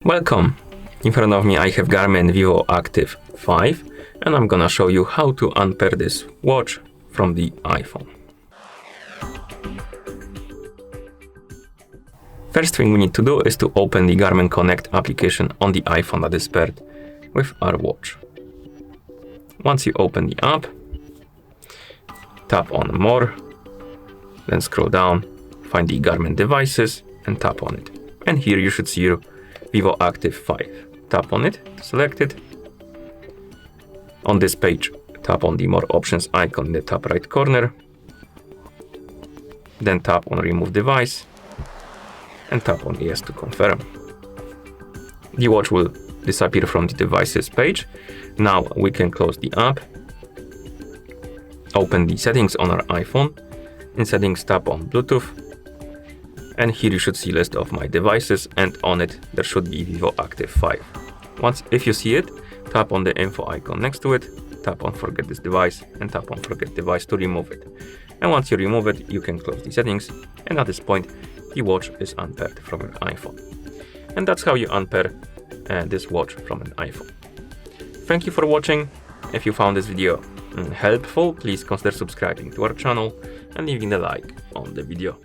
Welcome! In front of me I have Garmin Vivoactive 5 and I'm gonna show you how to unpair this watch from the iPhone. First thing we need to do is to open the Garmin Connect application on the iPhone that is paired with our watch. Once you open the app, tap on More, then scroll down, find the Garmin devices and tap on it. And here you should see your Vivoactive 5. Tap on it, select it. On this page, tap on the More Options icon in the top right corner. Then tap on Remove Device and tap on Yes to confirm. The watch will disappear from the devices page. Now we can close the app. Open the settings on our iPhone. In settings, tap on Bluetooth. And here you should see list of my devices, and on it there should be Vivoactive 5. If you see it, tap on the info icon next to it, tap on Forget this device, and tap on Forget device to remove it. And once you remove it, you can close the settings, and at this point the watch is unpaired from your iPhone. And that's how you unpair this watch from an iPhone. Thank you for watching. If you found this video helpful, please consider subscribing to our channel and leaving a like on the video.